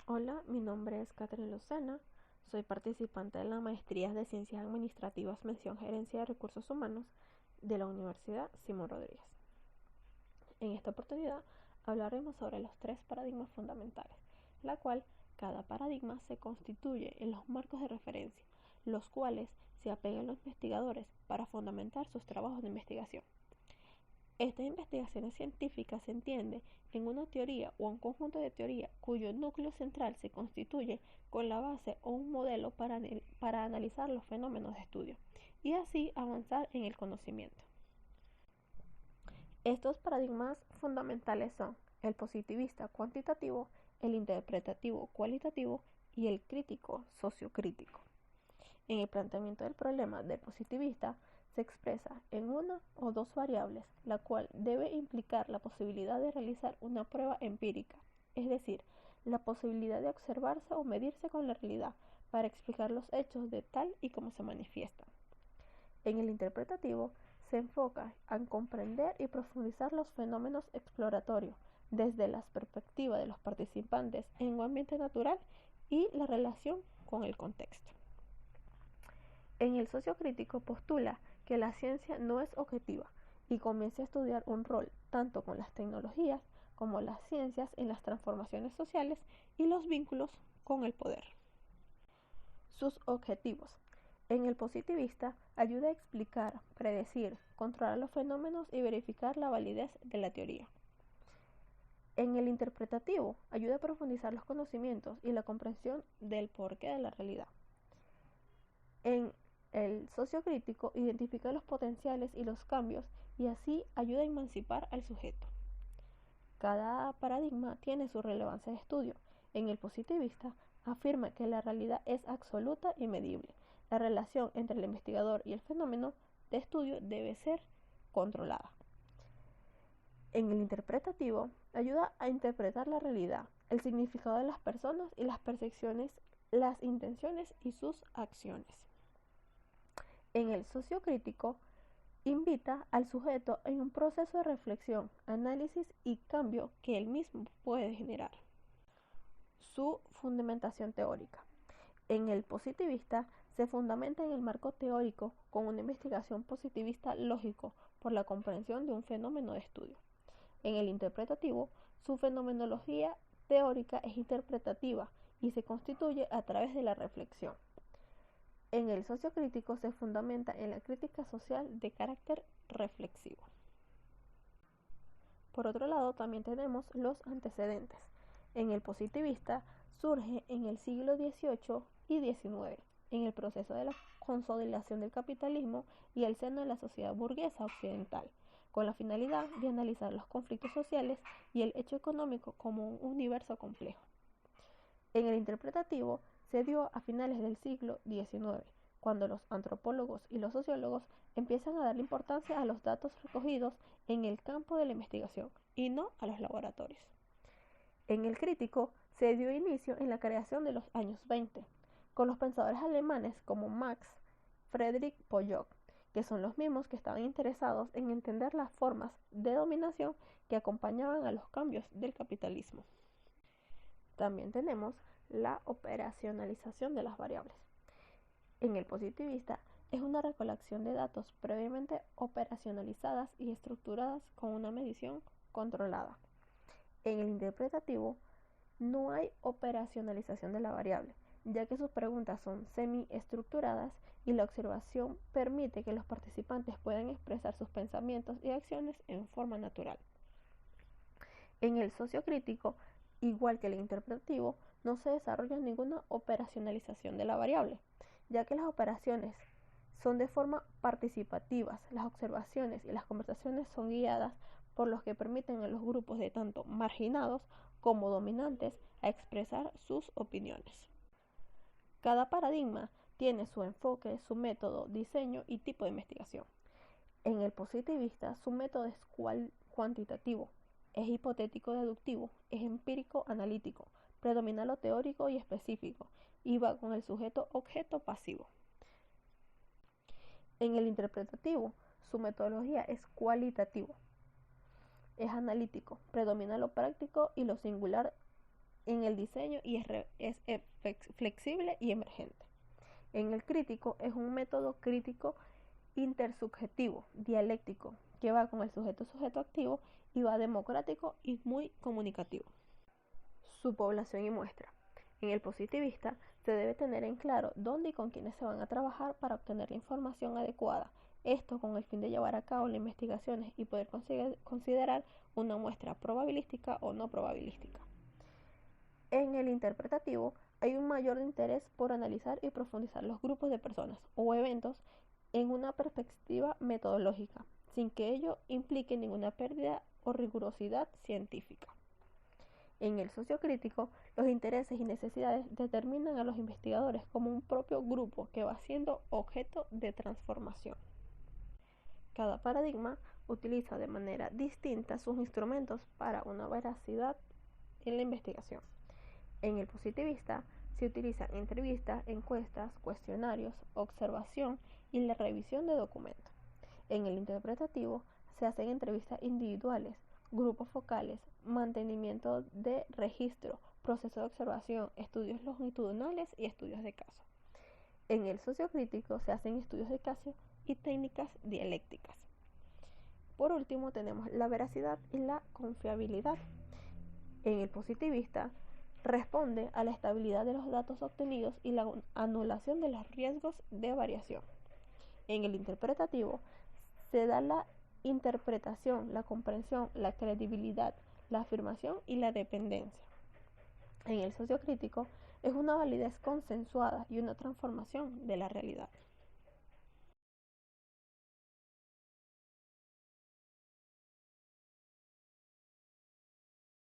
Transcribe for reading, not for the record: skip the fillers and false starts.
Hola, mi nombre es Catherine Lucena, soy participante de la Maestría de Ciencias Administrativas Mención Gerencia de Recursos Humanos de la Universidad Simón Rodríguez. En esta oportunidad hablaremos sobre los tres paradigmas fundamentales, la cual cada paradigma se constituye en los marcos de referencia, los cuales se apegan los investigadores para fundamentar sus trabajos de investigación. Estas investigaciones científicas se entiende en una teoría o un conjunto de teorías cuyo núcleo central se constituye con la base o un modelo para analizar los fenómenos de estudio y así avanzar en el conocimiento. Estos paradigmas fundamentales son el positivista cuantitativo, el interpretativo cualitativo y el crítico sociocrítico. En el planteamiento del problema del positivista se expresa en una o dos variables, la cual debe implicar la posibilidad de realizar una prueba empírica, es decir, la posibilidad de observarse o medirse con la realidad para explicar los hechos de tal y como se manifiestan. En el interpretativo se enfoca en comprender y profundizar los fenómenos exploratorios desde la perspectiva de los participantes en un ambiente natural y la relación con el contexto. En el sociocrítico postula que la ciencia no es objetiva y comienza a estudiar un rol tanto con las tecnologías como las ciencias en las transformaciones sociales y los vínculos con el poder. Sus objetivos. En el positivista ayuda a explicar, predecir, controlar los fenómenos y verificar la validez de la teoría. En el interpretativo ayuda a profundizar los conocimientos y la comprensión del porqué de la realidad. En el sociocrítico identifica los potenciales y los cambios y así ayuda a emancipar al sujeto. Cada paradigma tiene su relevancia de estudio. En el positivista afirma que la realidad es absoluta y medible. La relación entre el investigador y el fenómeno de estudio debe ser controlada. En el interpretativo ayuda a interpretar la realidad, el significado de las personas y las percepciones, las intenciones y sus acciones. En el sociocrítico invita al sujeto en un proceso de reflexión, análisis y cambio que él mismo puede generar. Su fundamentación teórica. En el positivista se fundamenta en el marco teórico con una investigación positivista lógico por la comprensión de un fenómeno de estudio. En el interpretativo, su fenomenología teórica es interpretativa y se constituye a través de la reflexión. En el sociocrítico se fundamenta en la crítica social de carácter reflexivo. Por otro lado, también tenemos los antecedentes. En el positivista surge en el siglo XVIII y XIX, en el proceso de la consolidación del capitalismo y el seno de la sociedad burguesa occidental, con la finalidad de analizar los conflictos sociales y el hecho económico como un universo complejo. En el interpretativo se dio a finales del siglo XIX, cuando los antropólogos y los sociólogos empiezan a darle importancia a los datos recogidos en el campo de la investigación y no a los laboratorios. En el crítico se dio inicio en la creación de los años 20, con los pensadores alemanes como Marx, Friedrich Pollock, que son los mismos que estaban interesados en entender las formas de dominación que acompañaban a los cambios del capitalismo. También tenemos la operacionalización de las variables. En el positivista es una recolección de datos previamente operacionalizadas y estructuradas con una medición controlada. En el interpretativo no hay operacionalización de la variable, ya que sus preguntas son semi-estructuradas y la observación permite que los participantes puedan expresar sus pensamientos y acciones en forma natural. En el sociocrítico, igual que el interpretativo, no se desarrolla ninguna operacionalización de la variable, ya que las operaciones son de forma participativas, las observaciones y las conversaciones son guiadas por los que permiten a los grupos de tanto marginados como dominantes a expresar sus opiniones. Cada paradigma tiene su enfoque, su método, diseño y tipo de investigación. En el positivista, su método es cuantitativo, es hipotético-deductivo, es empírico-analítico, predomina lo teórico y específico y va con el sujeto-objeto pasivo. En el interpretativo, su metodología es cualitativo, es analítico, predomina lo práctico y lo singular en el diseño y es flexible y emergente. En el crítico es un método crítico intersubjetivo, dialéctico, que va con el sujeto-sujeto activo y va democrático y muy comunicativo. Su población y muestra. En el positivista se debe tener en claro dónde y con quiénes se van a trabajar para obtener la información adecuada, esto con el fin de llevar a cabo las investigaciones y poder considerar una muestra probabilística o no probabilística. En el interpretativo hay un mayor interés por analizar y profundizar los grupos de personas o eventos en una perspectiva metodológica, sin que ello implique ninguna pérdida o rigurosidad científica. En el sociocrítico, los intereses y necesidades determinan a los investigadores como un propio grupo que va siendo objeto de transformación. Cada paradigma utiliza de manera distinta sus instrumentos para una veracidad en la investigación. En el positivista se utilizan entrevistas, encuestas, cuestionarios, observación y la revisión de documentos. En el interpretativo se hacen entrevistas individuales, grupos focales, mantenimiento de registro, proceso de observación, estudios longitudinales y estudios de caso. En el sociocrítico se hacen estudios de caso y técnicas dialécticas. Por último tenemos la veracidad y la confiabilidad. En el positivista responde a la estabilidad de los datos obtenidos y la anulación de los riesgos de variación. En el interpretativo se da la interpretación, la comprensión, la credibilidad, la afirmación y la dependencia. En el sociocrítico es una validez consensuada y una transformación de la realidad.